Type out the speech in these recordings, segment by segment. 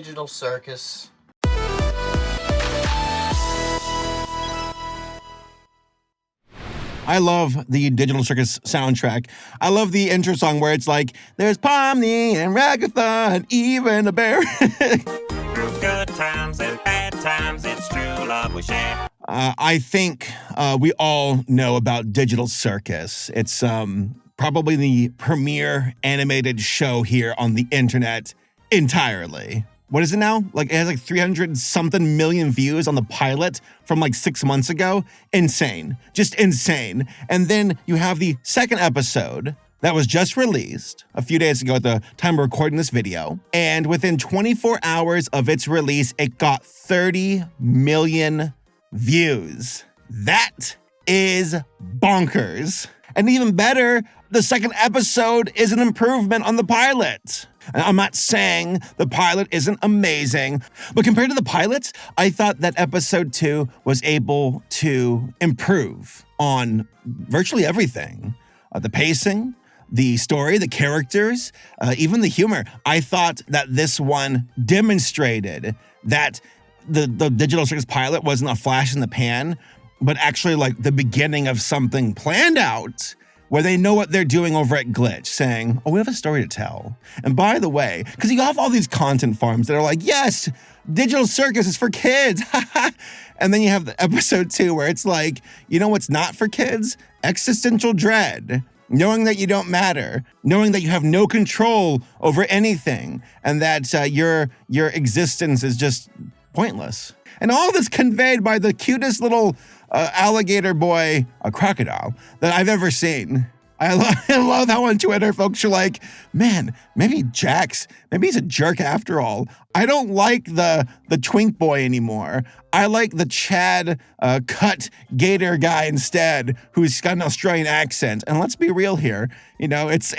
Digital Circus. I love the Digital Circus soundtrack. I love the intro song where it's like, there's Pomni and Ragatha and even a bear. Through good times and bad times, it's true love we share. I think we all know about Digital Circus. It's probably the premier animated show here on the internet entirely. What is it now? Like, it has like 300-something million views on the pilot from like 6 months ago. Insane. Just insane. And then you have the second episode that was just released a few days ago at the time of recording this video. And within 24 hours of its release, it got 30 million views. That is bonkers. And even better, the second episode is an improvement on the pilot. And I'm not saying the pilot isn't amazing, but compared to the pilots, I thought that episode 2 was able to improve on virtually everything. The pacing, the story, the characters, even the humor. I thought that this one demonstrated that the Digital Circus pilot wasn't a flash in the pan, but actually like the beginning of something planned out where they know what they're doing over at Glitch, saying, oh, we have a story to tell. And by the way, because you have all these content farms that are like, yes, Digital Circus is for kids. And then you have the episode 2 where it's like, you know what's not for kids? Existential dread. Knowing that you don't matter, knowing that you have no control over anything, and that your existence is just pointless. And all this conveyed by the cutest little alligator boy, a crocodile, that I've ever seen. I love how on Twitter folks are like, man, maybe Jax, maybe he's a jerk after all. I don't like the twink boy anymore. I like the Chad cut gator guy instead, who's got an Australian accent. And let's be real here, you know, it's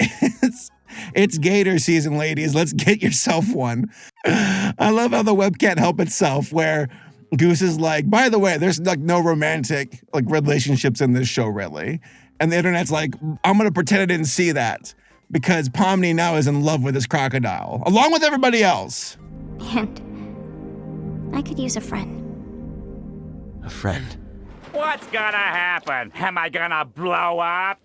gator season, ladies. Let's get yourself one. I love how the web can't help itself, where Goose is like, by the way, there's like no romantic like relationships in this show, really. And the internet's like, I'm gonna pretend I didn't see that because Pomni now is in love with this crocodile, along with everybody else. And I could use a friend. A friend? What's gonna happen? Am I gonna blow up?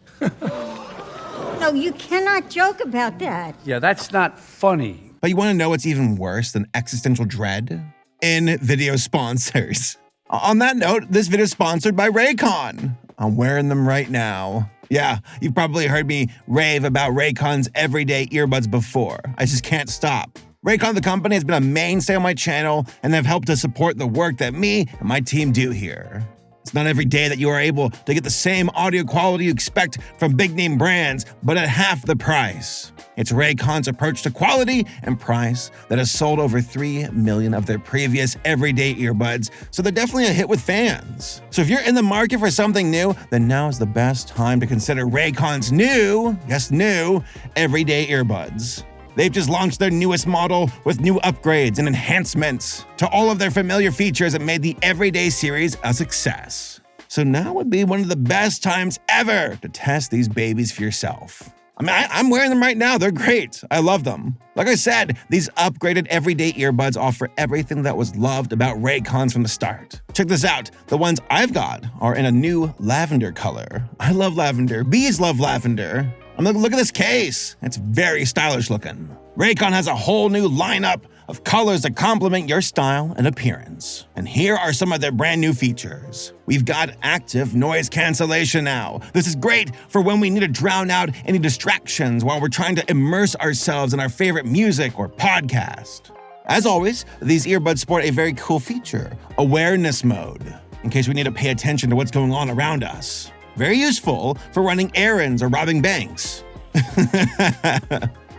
No, you cannot joke about that. Yeah, that's not funny. But you wanna know what's even worse than existential dread? In-video sponsors. On that note, this video is sponsored by Raycon. I'm wearing them right now. Yeah, you've probably heard me rave about Raycon's everyday earbuds before. I just can't stop. Raycon, the company, has been a mainstay on my channel, and they've helped to support the work that me and my team do here. It's not every day that you are able to get the same audio quality you expect from big-name brands, but at half the price. It's Raycon's approach to quality and price that has sold over 3 million of their previous everyday earbuds, so they're definitely a hit with fans. So if you're in the market for something new, then now is the best time to consider Raycon's new, yes, new, everyday earbuds. They've just launched their newest model with new upgrades and enhancements to all of their familiar features that made the Everyday series a success. So now would be one of the best times ever to test these babies for yourself. I mean, I'm wearing them right now. They're great. I love them. Like I said, these upgraded everyday earbuds offer everything that was loved about Raycons from the start. Check this out. The ones I've got are in a new lavender color. I love lavender. Bees love lavender. Look at this case. It's very stylish looking. Raycon has a whole new lineup of colors that complement your style and appearance. And here are some of their brand new features. We've got active noise cancellation now. This is great for when we need to drown out any distractions while we're trying to immerse ourselves in our favorite music or podcast. As always, these earbuds sport a very cool feature, awareness mode, in case we need to pay attention to what's going on around us. Very useful for running errands or robbing banks.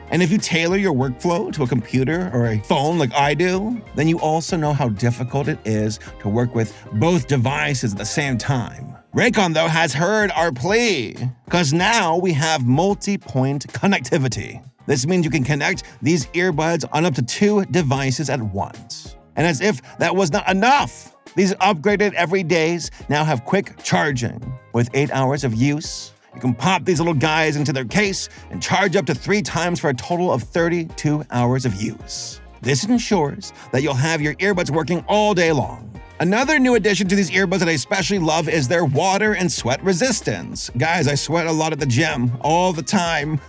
And if you tailor your workflow to a computer or a phone like I do, then you also know how difficult it is to work with both devices at the same time. Raycon, though, has heard our plea, because now we have multi-point connectivity. This means you can connect these earbuds on up to 2 devices at once. And as if that was not enough, these upgraded everydays now have quick charging. With 8 hours of use, you can pop these little guys into their case and charge up to 3 times for a total of 32 hours of use. This ensures that you'll have your earbuds working all day long. Another new addition to these earbuds that I especially love is their water and sweat resistance. Guys, I sweat a lot at the gym all the time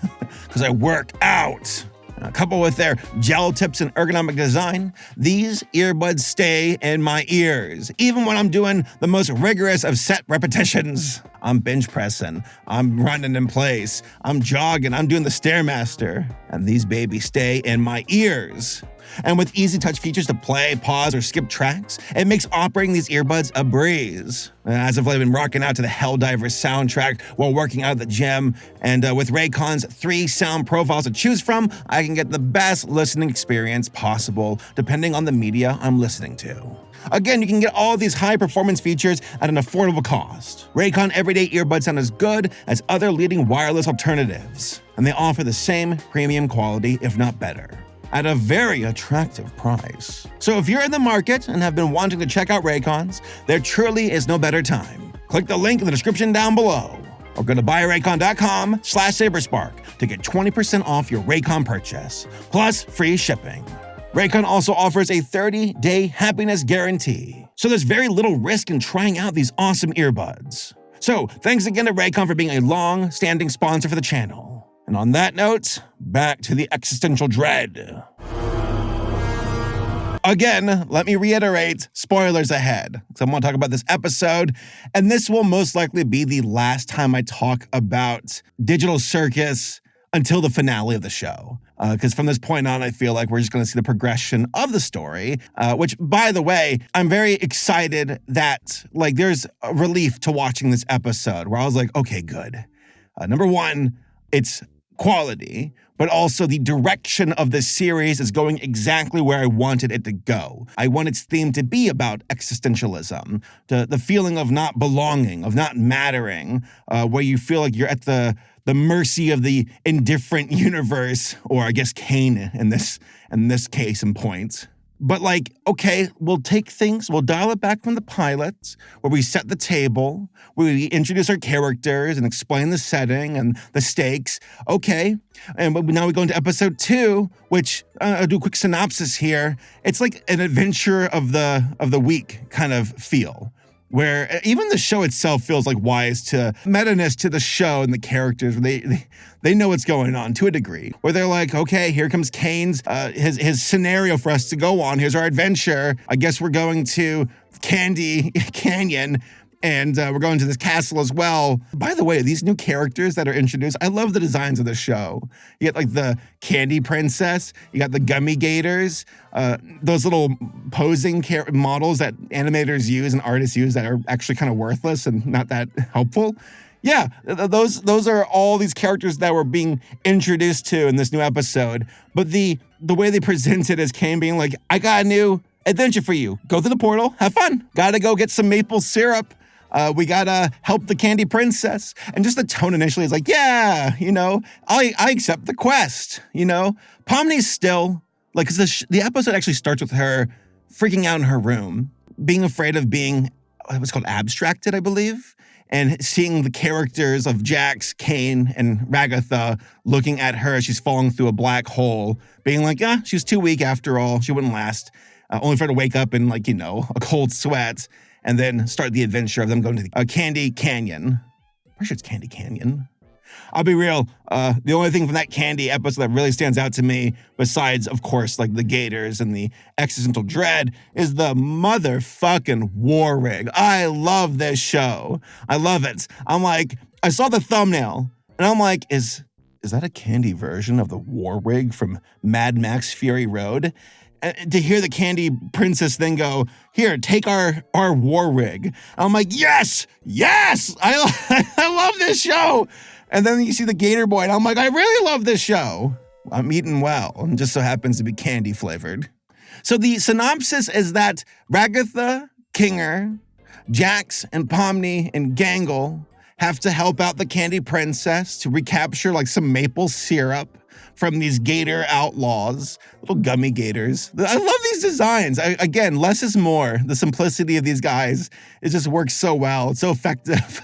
because I work out. Coupled with their gel tips and ergonomic design, these earbuds stay in my ears, even when I'm doing the most rigorous of set repetitions. I'm bench pressing, I'm running in place, I'm jogging, I'm doing the Stairmaster, and these babies stay in my ears. And with easy touch features to play, pause, or skip tracks, it makes operating these earbuds a breeze. As of late, I've been rocking out to the Helldivers soundtrack while working out at the gym, and with Raycon's 3 sound profiles to choose from, I can get the best listening experience possible, depending on the media I'm listening to. Again, you can get all of these high-performance features at an affordable cost. Raycon everyday earbuds sound as good as other leading wireless alternatives, and they offer the same premium quality, if not better, at a very attractive price. So if you're in the market and have been wanting to check out Raycons, there truly is no better time. Click the link in the description down below, or go to buyraycon.com/Saberspark to get 20% off your Raycon purchase, plus free shipping. Raycon also offers a 30-day happiness guarantee, so there's very little risk in trying out these awesome earbuds. So thanks again to Raycon for being a long-standing sponsor for the channel. And on that note, back to the existential dread. Again, let me reiterate, spoilers ahead, because I want to talk about this episode, and this will most likely be the last time I talk about Digital Circus until the finale of the show. Because from this point on, I feel like we're just going to see the progression of the story, which, by the way, I'm very excited that, there's a relief to watching this episode, where I was like, okay, good. Number one, it's quality, but also the direction of the series is going exactly where I wanted it to go. I want its theme to be about existentialism, the feeling of not belonging, of not mattering, where you feel like you're at the mercy of the indifferent universe, or I guess Kane in this case and point. But okay, we'll dial it back from the pilot, where we set the table, where we introduce our characters and explain the setting and the stakes. Okay, and now we go into episode 2, which I'll do a quick synopsis here. It's like an adventure of the week kind of feel, where even the show itself feels wise to meta-ness to the show and the characters. They know what's going on to a degree, where they're like, okay, here comes Kane's, his scenario for us to go on. Here's our adventure. I guess we're going to Candy Canyon, and we're going to this castle as well. By the way, these new characters that are introduced, I love the designs of the show. You get the Candy Princess, you got the Gummy Gators, those little posing models that animators use and artists use that are actually kind of worthless and not that helpful. Yeah, those are all these characters that were being introduced to in this new episode. But the way they present it as Kane being like, I got a new adventure for you. Go through the portal, have fun. Gotta go get some maple syrup. We gotta help the Candy Princess. And just the tone initially is yeah, I accept the quest, Pomni's still, because the episode actually starts with her freaking out in her room, being afraid of being, what's called abstracted, I believe, and seeing the characters of Jax, Kane, and Ragatha looking at her as she's falling through a black hole, being she was too weak after all, she wouldn't last, only for her to wake up in a cold sweat, and then start the adventure of them going to the Candy Canyon. I'm pretty sure it's Candy Canyon. I'll be real, the only thing from that Candy episode that really stands out to me, besides, of course, the Gators and the existential dread, is the motherfucking war rig. I love this show. I love it. I saw the thumbnail, and I'm is that a Candy version of the war rig from Mad Max Fury Road? And to hear the Candy Princess then go, here, take our war rig. I'm yes, I love this show. And then you see the Gator Boy, and I'm I really love this show. I'm eating well, and just so happens to be candy flavored. So the synopsis is that Ragatha, Kinger, Jax, and Pomni, and Gangle have to help out the Candy Princess to recapture some maple syrup from these gator outlaws, little gummy gators. I love these designs. Again, less is more. The simplicity of these guys, it just works so well. It's so effective.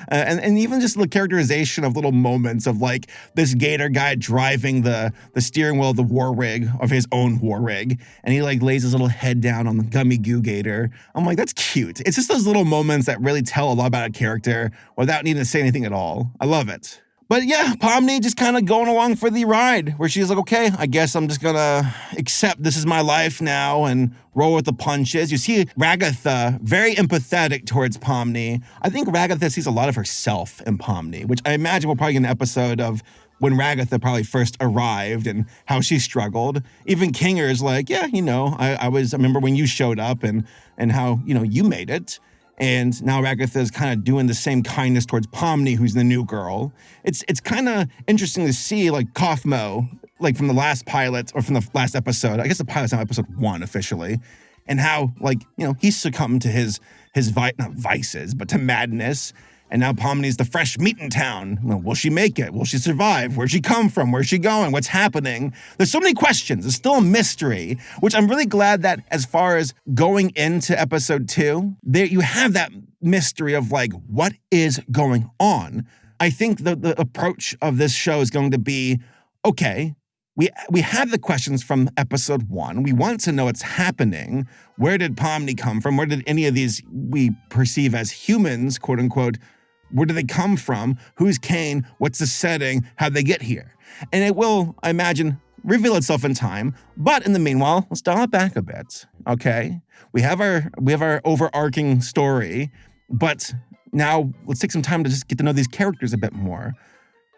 and even just the characterization of little moments of like this gator guy driving the steering wheel of the war rig, of his own war rig, and he like lays his little head down on the gummy goo gator. I'm like, that's cute. It's just those little moments that really tell a lot about a character without needing to say anything at all. I love it. But yeah, Pomni just kind of going along for the ride, where she's like, okay, I guess I'm just gonna accept this is my life now and roll with the punches. You see Ragatha very empathetic towards Pomni. I think Ragatha sees a lot of herself in Pomni, which I imagine we'll probably get an episode of when Ragatha probably first arrived and how she struggled. Even Kinger's like, yeah, I remember when you showed up and how, you made it. And now Ragatha is kind of doing the same kindness towards Pomni, who's the new girl. It's kind of interesting to see, like, Kaufmo, like, from the last pilot, or from the last episode. I guess the pilot's now episode 1 officially. And how, like, he's succumbed to his not vices, but to madness. And now Pomni's the fresh meat in town. Will she make it? Will she survive? Where'd she come from? Where's she going? What's happening? There's so many questions. There's still a mystery, which I'm really glad that as far as going into episode 2, there you have that mystery of like, what is going on? I think the approach of this show is going to be, okay, we have the questions from episode 1. We want to know what's happening. Where did Pomni come from? Where did any of these we perceive as humans, quote unquote, where do they come from? Who's Kane? What's the setting? How'd they get here? And it will, I imagine, reveal itself in time. But in the meanwhile, let's dial it back a bit, okay? We have our overarching story, but now let's take some time to just get to know these characters a bit more.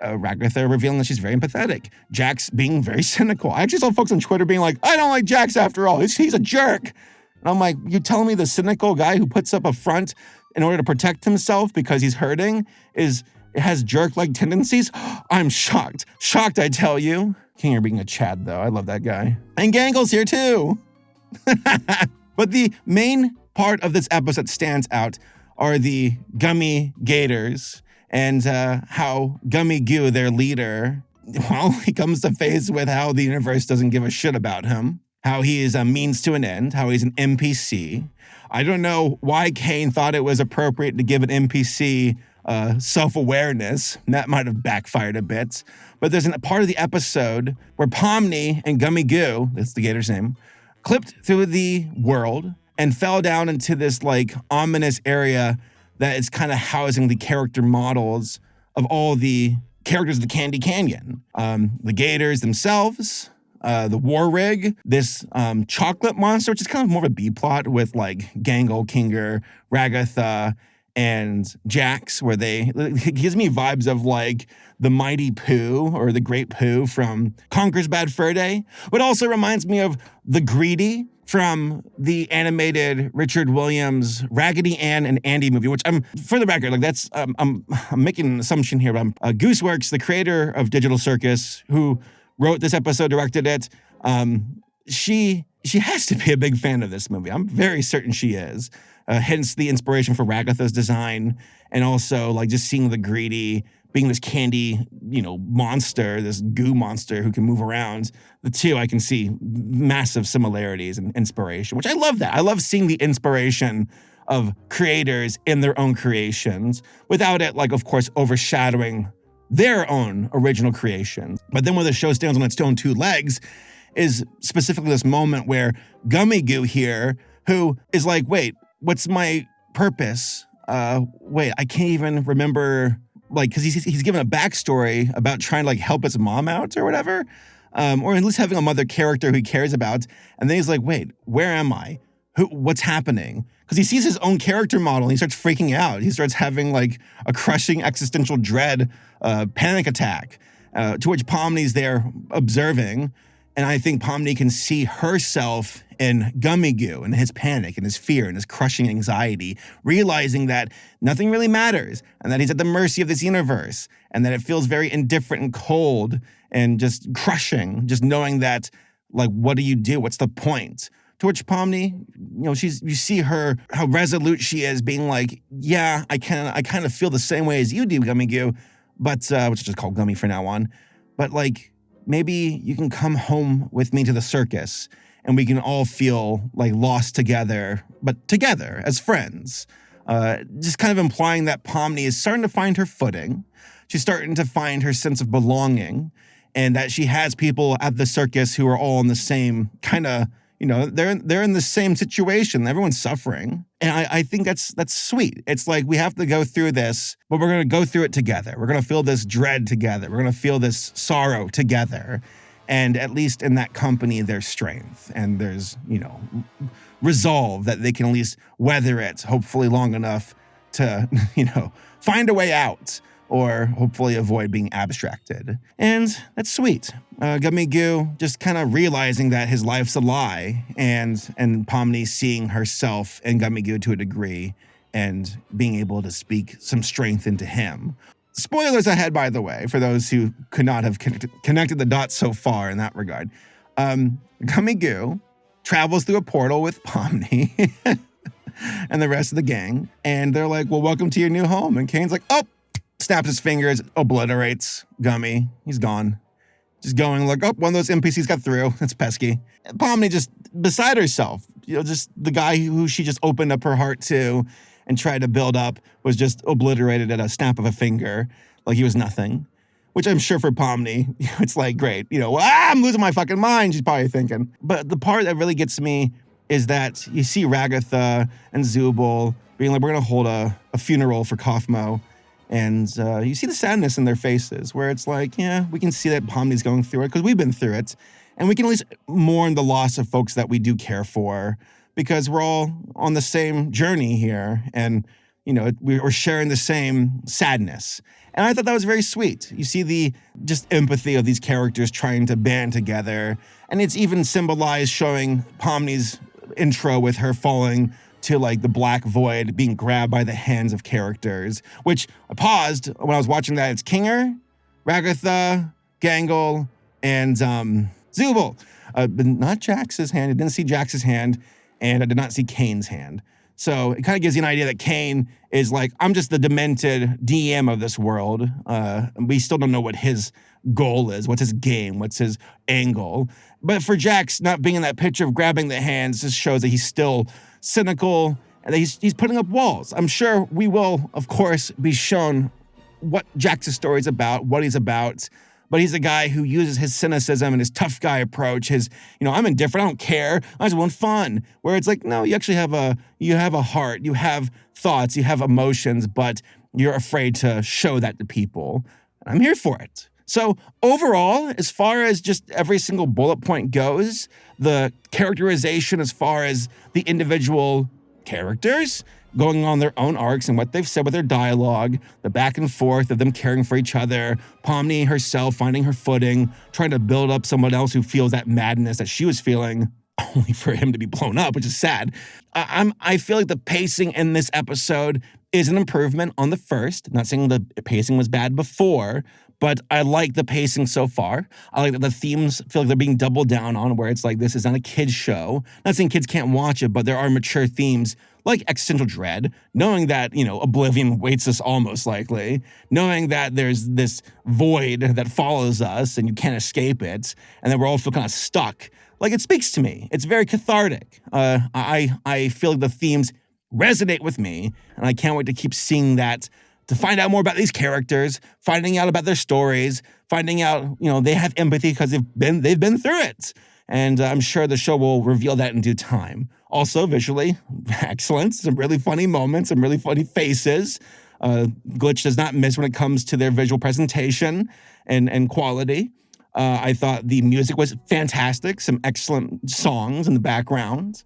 Ragatha revealing that she's very empathetic. Jax being very cynical. I actually saw folks on Twitter being like, I don't like Jax after all. He's a jerk. And I'm like, you telling me the cynical guy who puts up a front in order to protect himself because he's hurting has jerk-like tendencies? I'm shocked. Shocked, I tell you. Kinger being a Chad, though. I love that guy. And Gangle's here, too. But the main part of this episode that stands out are the gummy gators and how Gummy Goo, their leader, well, he comes to face with how the universe doesn't give a shit about him, how he is a means to an end, how he's an NPC. I don't know why Kane thought it was appropriate to give an NPC self-awareness. That might have backfired a bit. But there's a part of the episode where Pomni and Gummy Goo, that's the gator's name, clipped through the world and fell down into this like ominous area that is kind of housing the character models of all the characters of the Candy Canyon. The gators themselves, the war rig, this chocolate monster, which is kind of more of a B-plot with like Gangle, Kinger, Ragatha, and Jax, where it gives me vibes of like the Mighty Pooh or the Great Pooh from Conker's Bad Fur Day, but also reminds me of the Greedy from the animated Richard Williams Raggedy Ann and Andy movie, which for the record, like that's, I'm making an assumption here, but Gooseworks, the creator of Digital Circus, who wrote this episode, directed it, she has to be a big fan of this movie. I'm very certain she is. Hence the inspiration for Ragatha's design, and also like just seeing the Greedy being this candy, monster, this goo monster who can move around. The two, I can see massive similarities and inspiration, which I love that. I love seeing the inspiration of creators in their own creations without it, like, of course, overshadowing their own original creations. But then when the show stands on its own 2 legs is specifically this moment where Gummy Goo here, who is like, wait, what's my purpose? Wait, I can't even remember, like, because he's given a backstory about trying to like help his mom out or whatever, or at least having a mother character who he cares about. And then he's like, wait, where am I? What's happening? Because he sees his own character model and he starts freaking out. He starts having like a crushing existential dread, panic attack, to which Pomni's there observing. And I think Pomni can see herself in Gummy Goo and his panic and his fear and his crushing anxiety, realizing that nothing really matters and that he's at the mercy of this universe and that it feels very indifferent and cold and just crushing, just knowing that, like, what do you do? What's the point? To which Pomni, you see her, how resolute she is, being like, yeah, I kind of feel the same way as you do, Gummy Goo, but, which is just called Gummy from now on. But like, maybe you can come home with me to the circus and we can all feel like lost together, but together as friends. Just kind of implying that Pomni is starting to find her footing. She's starting to find her sense of belonging, and that she has people at the circus who are all in the same kind of, they're in the same situation. Everyone's suffering. And I think that's sweet. It's like we have to go through this, but we're going to go through it together. We're going to feel this dread together. We're going to feel this sorrow together. And at least in that company, there's strength and there's, resolve that they can at least weather it, hopefully long enough to, find a way out or hopefully avoid being abstracted. And that's sweet. Gummy Goo just kind of realizing that his life's a lie, and Pomni seeing herself in Gummy Goo to a degree and being able to speak some strength into him. Spoilers ahead, by the way, for those who could not have connected the dots so far in that regard. Gummy Goo travels through a portal with Pomni and the rest of the gang, and they're like, well, welcome to your new home. And Kane's like, oh, snaps his fingers, obliterates Gummy. He's gone. Just going like, oh, one of those NPCs got through. That's pesky. And Pomni just beside herself. Just the guy who she just opened up her heart to and tried to build up was just obliterated at a snap of a finger like he was nothing. Which I'm sure for Pomni, it's like, great. I'm losing my fucking mind, she's probably thinking. But the part that really gets me is that you see Ragatha and Zubul being like, we're going to hold a funeral for Kaufmo. And you see the sadness in their faces where it's like, yeah, we can see that Pomni's going through it because we've been through it. And we can at least mourn the loss of folks that we do care for because we're all on the same journey here. And, we're sharing the same sadness. And I thought that was very sweet. You see the just empathy of these characters trying to band together. And it's even symbolized showing Pomni's intro with her falling to like the black void, being grabbed by the hands of characters, which I paused when I was watching that. It's Kinger, Ragatha, Gangle, and Zubul. But not Jax's hand. I didn't see Jax's hand, and I did not see Kane's hand. So it kind of gives you an idea that Kane is like, I'm just the demented DM of this world. We still don't know what his goal is, what's his game, what's his angle. But for Jax, not being in that picture of grabbing the hands just shows that he's still cynical and that he's putting up walls. I'm sure we will, of course, be shown what Jax's story is about, what he's about. But he's a guy who uses his cynicism and his tough guy approach, his, I'm indifferent, I don't care, I just want fun. Where it's like, no, you actually have a heart, you have thoughts, you have emotions, but you're afraid to show that to people. And I'm here for it. So overall, as far as just every single bullet point goes, the characterization as far as the individual characters going on their own arcs and what they've said with their dialogue, the back and forth of them caring for each other, Pomni herself finding her footing, trying to build up someone else who feels that madness that she was feeling, only for him to be blown up, which is sad. I feel like the pacing in this episode is an improvement on the first. I'm not saying the pacing was bad before, but I like the pacing so far. I like that the themes feel like they're being doubled down on, where it's like, this is not a kid's show. Not saying kids can't watch it, but there are mature themes like existential dread, knowing that, oblivion waits us all most likely, knowing that there's this void that follows us and you can't escape it, and then we're all feel kind of stuck. Like, it speaks to me. It's very cathartic. I feel like the themes resonate with me, and I can't wait to keep seeing that, to find out more about these characters, finding out about their stories, finding out, they have empathy because they've been through it. And I'm sure the show will reveal that in due time. Also, visually, excellent. Some really funny moments, some really funny faces. Glitch does not miss when it comes to their visual presentation and quality. I thought the music was fantastic. Some excellent songs in the background.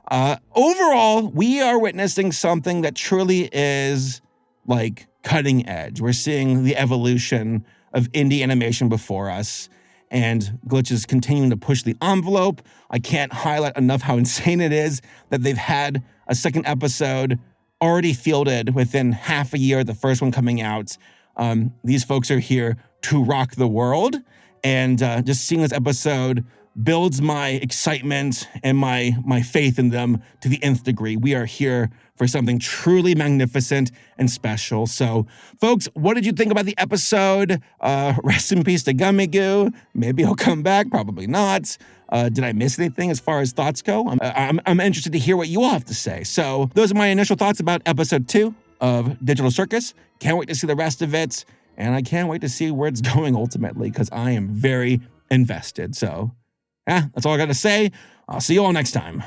Overall, we are witnessing something that truly is like cutting edge. We're seeing the evolution of indie animation before us. And Glitch is continuing to push the envelope. I can't highlight enough how insane it is that they've had a second episode already fielded within half a year, the first one coming out. These folks are here to rock the world. And just seeing this episode builds my excitement and my faith in them to the nth degree. We are here for something truly magnificent and special. So, folks, what did you think about the episode? Rest in peace to Gummy Goo. Maybe he'll come back, probably not. Did I miss anything as far as thoughts go? I'm interested to hear what you all have to say. So those are my initial thoughts about episode 2 of Digital Circus. Can't wait to see the rest of it. And I can't wait to see where it's going ultimately, because I am very invested. So, that's all I got to say. I'll see you all next time.